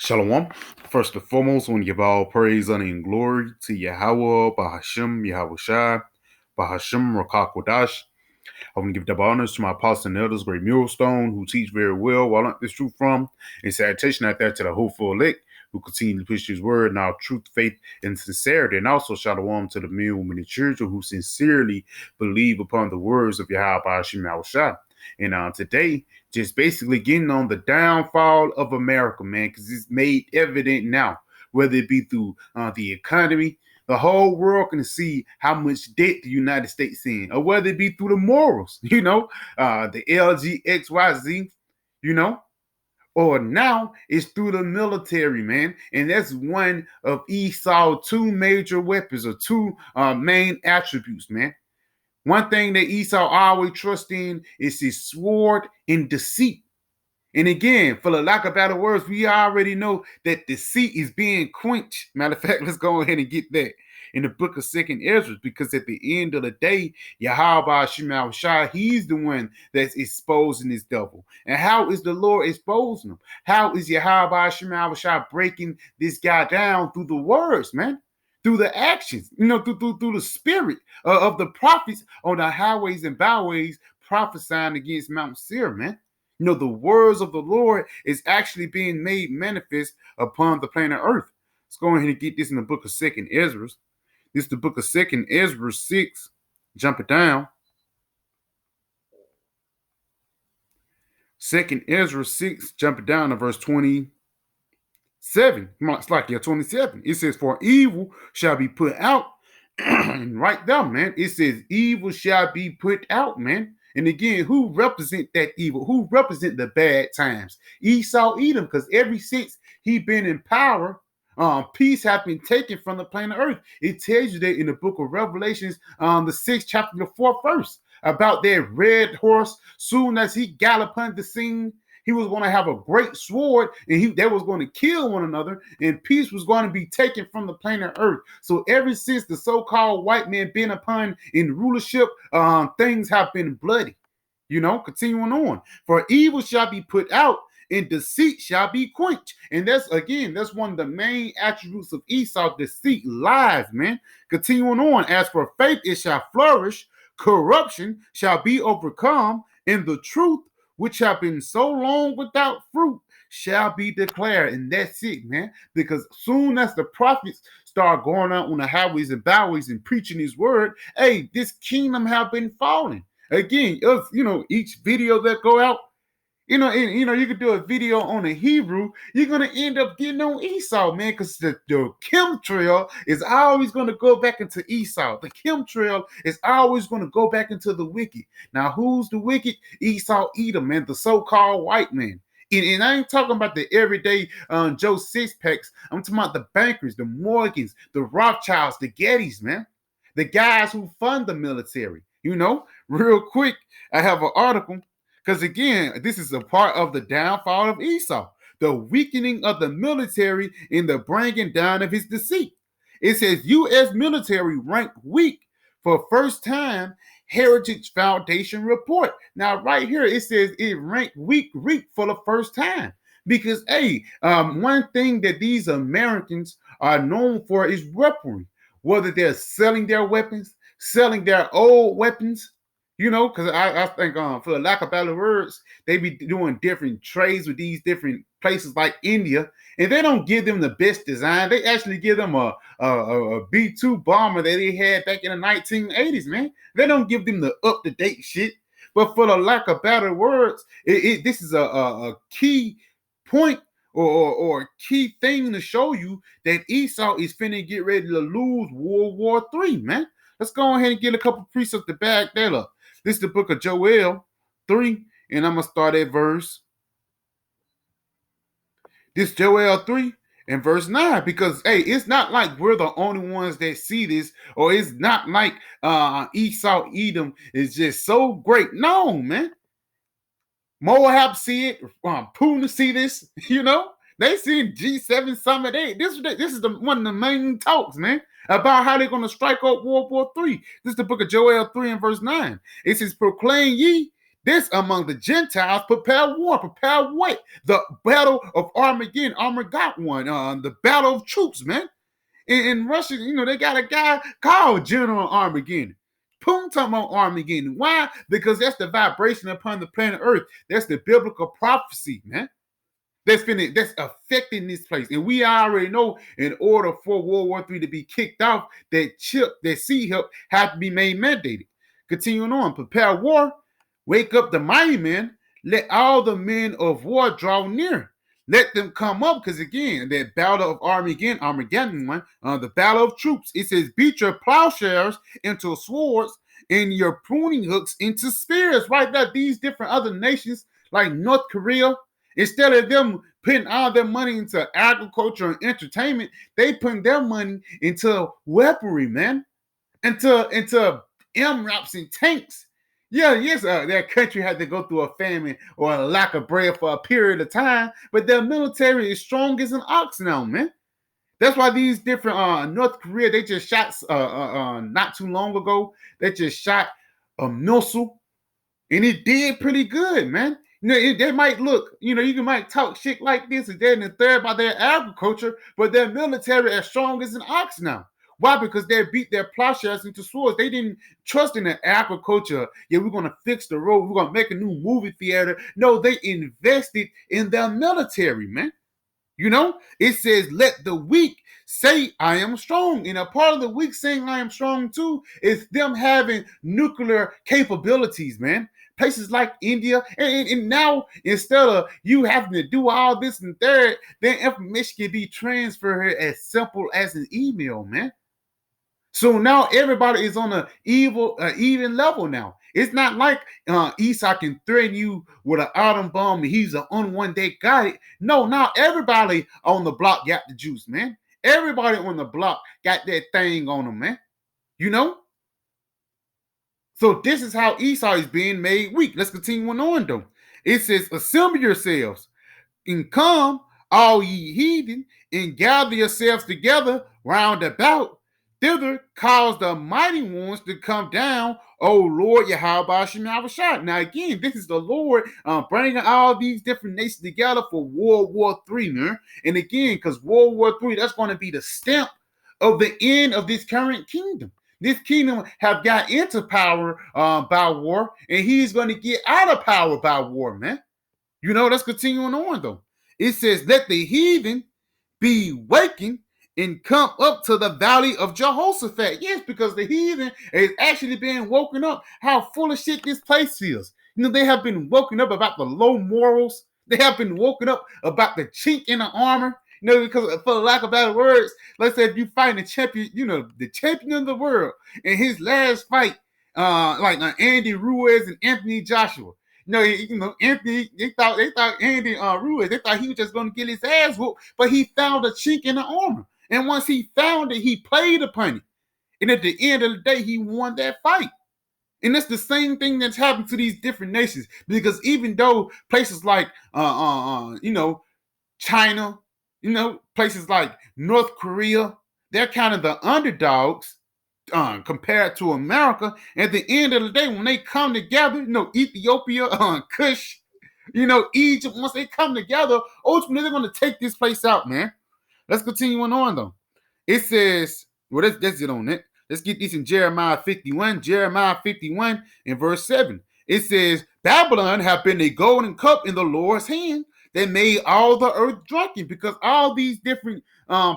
Shalom. First and foremost, I want to give all praise, honor, and glory to Yahweh, Bahashim, Yahweh Shai, Bahashim, Rakakwadash. I want to give double honors to my apostles and elders, Great Millstone, who teach very well while I learned this truth from. And salutation out there to the hopeful elect, who continue to push his word in our truth, faith, and sincerity. And also shalom to the men, women, and children who sincerely believe upon the words of Yahweh, Bahashim, Yahweh Shai. And today, just basically getting on the downfall of America, man, because it's made evident now, whether it be through the economy, the whole world can see how much debt the United States in, or whether it be through the morals, the LGXYZ, or now it's through the military, man. And that's one of Esau's two major weapons or two main attributes, man. One thing that Esau always trusts in is his sword and deceit. And again, for the lack of better words, we already know that deceit is being quenched. Matter of fact, let's go ahead and get that in the book of Second Ezra, because at the end of the day, Yahweh Shemel Shai, he's the one that's exposing this devil. And how is the Lord exposing him? How is Yahweh Shemel Shai breaking this guy down? Through the words, man. Through the actions, through the spirit of the prophets on the highways and byways prophesying against Mount Seir, man. The words of the Lord is actually being made manifest upon the planet Earth. Let's go ahead and get this in the book of Second Ezra. This is the book of Second Ezra 6. Jump it down. Second Ezra 6, jump it down to verse 27. It's like 27. It says, "For evil shall be put out." And right there, man, it says, "Evil shall be put out," man. And again, who represent that evil? Who represent the bad times? Esau, Edom, because ever since he been in power, peace have been taken from the planet Earth. It tells you that in the book of Revelations, the 6th chapter, the 4th verse, about that red horse. Soon as he galloped upon the scene, he was going to have a great sword, and they was going to kill one another, and peace was going to be taken from the planet Earth. So ever since the so-called white man been upon in rulership, things have been bloody. Continuing on. "For evil shall be put out, and deceit shall be quenched." And that's one of the main attributes of Esau: deceit, lies, man. Continuing on. "As for faith, it shall flourish, corruption shall be overcome, and the truth, which have been so long without fruit, shall be declared." And that's it, man. Because soon as the prophets start going out on the highways and byways and preaching his word, hey, this kingdom have been falling. Again, each video that go out, you could do a video on a Hebrew, you're going to end up getting on Esau, man, because the chemtrail is always going to go back into Esau. The chemtrail is always going to go back into the wicked. Now, who's the wicked? Esau, Edom, man, the so-called white man. And I ain't talking about the everyday Joe Sixpacks. I'm talking about the bankers, the Morgans, the Rothschilds, the Gettys, man. The guys who fund the military. Real quick, I have an article, because again, this is a part of the downfall of Esau, the weakening of the military and the bringing down of his deceit. It says U.S. military ranked weak for first time, Heritage Foundation report. Now, right here, it says it ranked weak for the first time. Because, one thing that these Americans are known for is weaponry. Whether they're selling their weapons, selling their old weapons, because I think, for the lack of better words, they be doing different trades with these different places like India, and they don't give them the best design. They actually give them a B-2 bomber that they had back in the 1980s, man. They don't give them the up-to-date shit. But for the lack of better words, this is a key point or key thing to show you that Esau is finna get ready to lose World War III, man. Let's go ahead and get a couple precepts to back that up. This is the book of Joel 3, and I'm going to start at verse. This Joel 3 and verse 9, because, it's not like we're the only ones that see this, or it's not like Esau, Edom is just so great. No, man. Moab see it, Puna see this, They see G7 Summit 8. This is one of the main talks, man, about how they're going to strike up World War III. This is the book of Joel 3 and verse 9. It says, "Proclaim ye This among the Gentiles prepare war. Prepare what? The battle of Armageddon. Armageddon, the battle of troops, man. In Russia, they got a guy called General Armageddon. Putin talking about Armageddon. Why? Because that's the vibration upon the planet Earth. That's the biblical prophecy, man. That's affecting this place. And we already know in order for World War III to be kicked off, that sea help have to be made mandated. Continuing on, prepare war, wake up the mighty men, let all the men of war draw near. Let them come up, because again, that battle of Armageddon one, the battle of troops, it says, beat your plowshares into swords and your pruning hooks into spears. Right there, these different other nations like North Korea, instead of them putting all their money into agriculture and entertainment, they putting their money into weaponry, man, into MRAPs and tanks. Yes, their country had to go through a famine or a lack of bread for a period of time, but their military is strong as an ox now, man. That's why these different North Korea, they just shot not too long ago, they just shot a missile, and it did pretty good, man. They might look, you might talk shit like this and then and third about their agriculture, but their military as strong as an ox now. Why? Because they beat their plowshares into swords. They didn't trust in their agriculture. Yeah, we're going to fix the road. We're going to make a new movie theater. No, they invested in their military, man. It says, let the weak say, I am strong. And a part of the weak saying, I am strong too, is them having nuclear capabilities, man. Places like India, and now instead of you having to do all this and that, then information can be transferred as simple as an email, man. So now everybody is on an even level now. It's not like Esau can threaten you with an atom bomb and he's an unwanted guy. No, now everybody on the block got the juice, man. Everybody on the block got that thing on them, man. So this is how Esau is being made weak. Let's continue on though. It says, assemble yourselves and come, all ye heathen, and gather yourselves together round about. Thither cause the mighty ones to come down, O Lord Yahweh Shem Yahushua. Now again, this is the Lord bringing all these different nations together for World War III, man. And again, because World War III, that's going to be the stamp of the end of this current kingdom. This kingdom have got into power by war, and he's going to get out of power by war, man. Let's continue on though. It says, let the heathen be wakened and come up to the valley of Jehoshaphat. Yes, because the heathen is actually being woken up. How full of shit this place is. They have been woken up about the low morals. They have been woken up about the chink in the armor. Because for lack of better words, let's say if you fight a champion, the champion of the world in his last fight, like Andy Ruiz and Anthony Joshua. Anthony, they thought Andy Ruiz, they thought he was just going to get his ass whooped, but he found a chink in the armor. And once he found it, he played upon it. And at the end of the day, he won that fight. And that's the same thing that's happened to these different nations. Because even though places like, China, places like North Korea, they're kind of the underdogs compared to America. At the end of the day, when they come together, Ethiopia, Kush, Egypt, once they come together, ultimately they're going to take this place out, man. Let's continue on though. It says, well, that's it on it. Let's get this in Jeremiah 51. Jeremiah 51 in verse 7. It says, Babylon have been a golden cup in the Lord's hand that made all the earth drunken, because all these different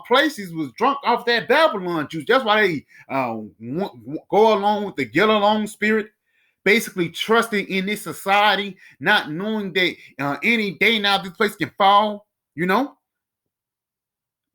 places was drunk off that Babylon juice. That's why they go along with the get along spirit, basically trusting in this society, not knowing that any day now this place can fall,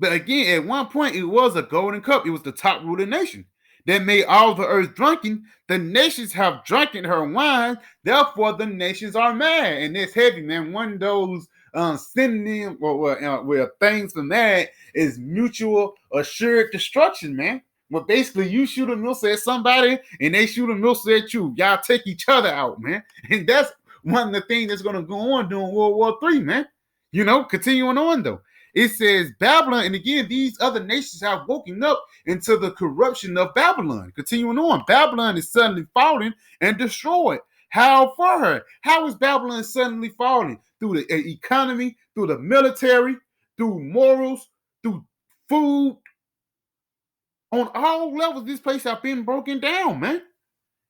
But again, at one point, it was a golden cup. It was the top ruler nation that made all the earth drunken. The nations have drunken her wine, therefore the nations are mad. And it's heavy, man. One of those synonym where things for mad is mutual assured destruction, man. Well, basically, you shoot a missile at somebody, and they shoot a missile at you. Y'all take each other out, man. And that's one of the things that's going to go on during World War III, man. Continuing on, though. It says Babylon, and again, these other nations have woken up into the corruption of Babylon. Continuing on, Babylon is suddenly fallen and destroyed. How for her? How is Babylon suddenly falling? Through the economy, through the military, through morals, through food. On all levels, this place have been broken down, man.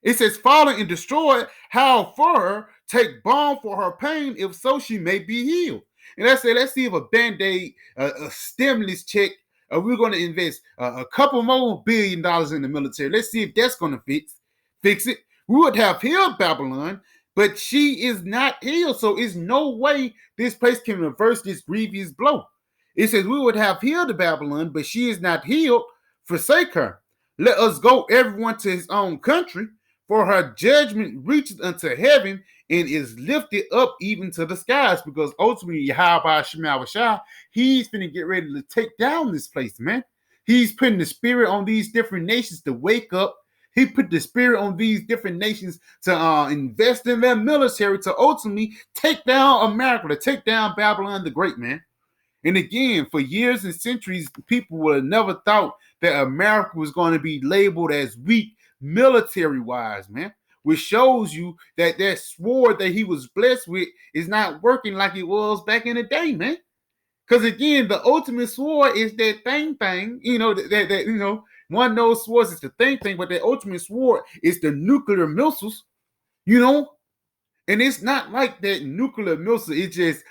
It says, fallen and destroyed, how for her, take balm for her pain, if so she may be healed. And let's see if a band-aid, a stimulus check, we're going to invest a couple more $1 billion in the military. Let's see if that's going to fix it. We would have healed Babylon, but she is not healed. So it's no way this place can reverse this grievous blow. It says we would have healed Babylon, but she is not healed. Forsake her. Let us go everyone to his own country. For her judgment reaches unto heaven and is lifted up even to the skies. Because ultimately, Yahweh Shema Shah, he's finna get ready to take down this place, man. He's putting the spirit on these different nations to wake up. He put the spirit on these different nations to invest in their military to ultimately take down America, to take down Babylon the Great, man. And again, for years and centuries, people would have never thought that America was going to be labeled as weak military wise, man, which shows you that that sword that he was blessed with is not working like it was back in the day, man. Because again, the ultimate sword is that thing, you know, that you know, one of those swords is the thing, but the ultimate sword is the nuclear missiles, you know. And it's not like that nuclear missile, it's just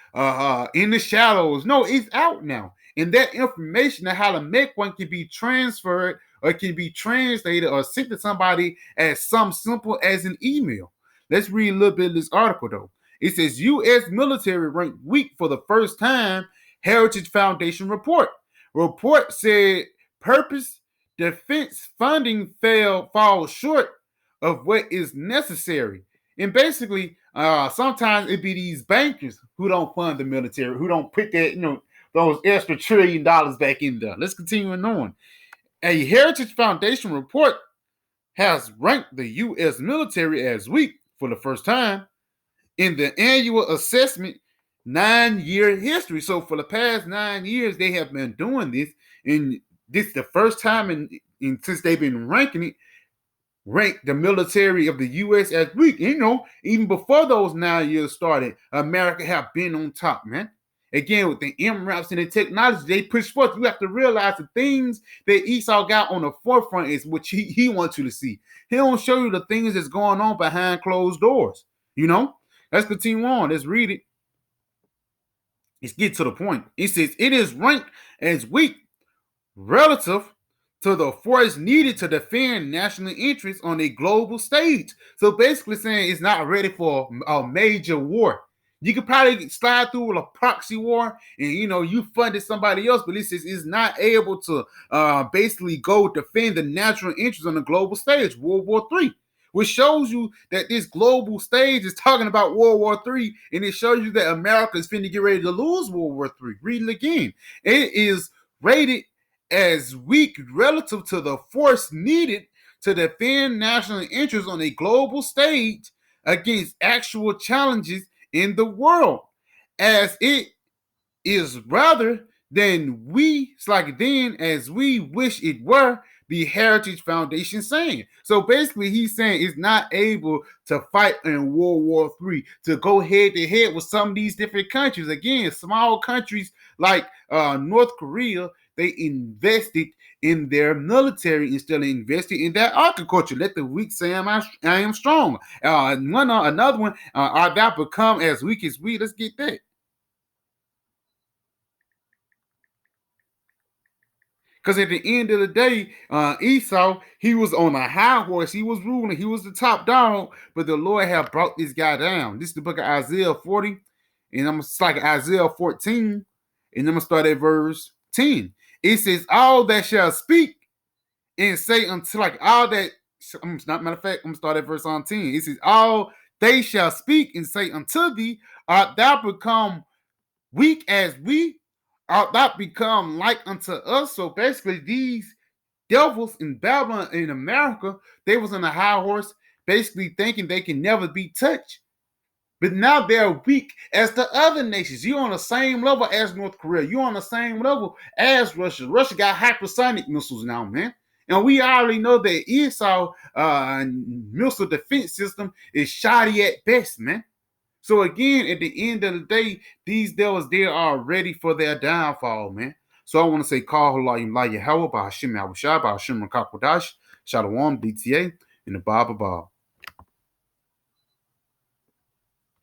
in the shadows. No, it's out now. And that information of how to make one can be transferred or can be translated or sent to somebody as some simple as an email. Let's read a little bit of this article though. It says U.S. military ranked weak for the first time, Heritage Foundation report. Report said purpose defense funding falls short of what is necessary. And basically, sometimes it be these bankers who don't fund the military, who don't put that, you know, those extra $1 trillion back in there. Let's continue on. A Heritage Foundation report has ranked the U.S. military as weak for the first time in the annual assessment 9-year history. So for the past 9 years, they have been doing this, and this is the first time in since they've been ranking it, ranked the military of the U.S. as weak. You know, even before those 9 years started, America have been on top, man. Again, with the MRAPs and the technology they push forth, you have to realize the things that Esau got on the forefront is what he wants you to see. He don't show you the things that's going on behind closed doors. You know? Let's continue on. Let's read it. Let's get to the point. It says, it is ranked as weak relative to the force needed to defend national interests on a global stage. So basically saying it's not ready for a major war. You could probably slide through with a proxy war and, you know, you funded somebody else, but this is not able to basically go defend the national interests on the global stage, World War III, which shows you that this global stage is talking about World War III, and it shows you that America is finna get ready to lose World War III. Read it again. It is rated as weak relative to the force needed to defend national interests on a global stage against actual challenges in the world, as it is rather than we, it's like then as we wish it were, the Heritage Foundation saying. So basically he's saying it's not able to fight in World War III, to go head to head with some of these different countries. Again, small countries like North Korea, they invested in their military instead of investing in their agriculture. Let the weak say I am strong. Another one, are thou become as weak as we? Let's get that. Because at the end of the day, Esau, he was on a high horse. He was ruling. He was the top dog. But the Lord have brought this guy down. This is the book of Isaiah 40. And I'm going to start at Isaiah 14. And I'm going to start at verse 10. It says, all that shall speak and say unto, like all that, not matter of fact, I'm going to start at verse 10. It says, all they shall speak and say unto thee, art thou become weak as we? Art thou become like unto us? So basically, these devils in Babylon, in America, they was on a high horse, basically thinking they can never be touched. But now they're weak as the other nations. You're on the same level as North Korea. You're on the same level as Russia. Russia got hypersonic missiles now, man. And we already know that Esau missile defense system is shoddy at best, man. So again, at the end of the day, these devils there are ready for their downfall, man. So I want to say, call Halayim La Yahweh, by Hashem Yahushua, by Hashem Rakakwadash, Shalom, DTA, and the Baba Bob.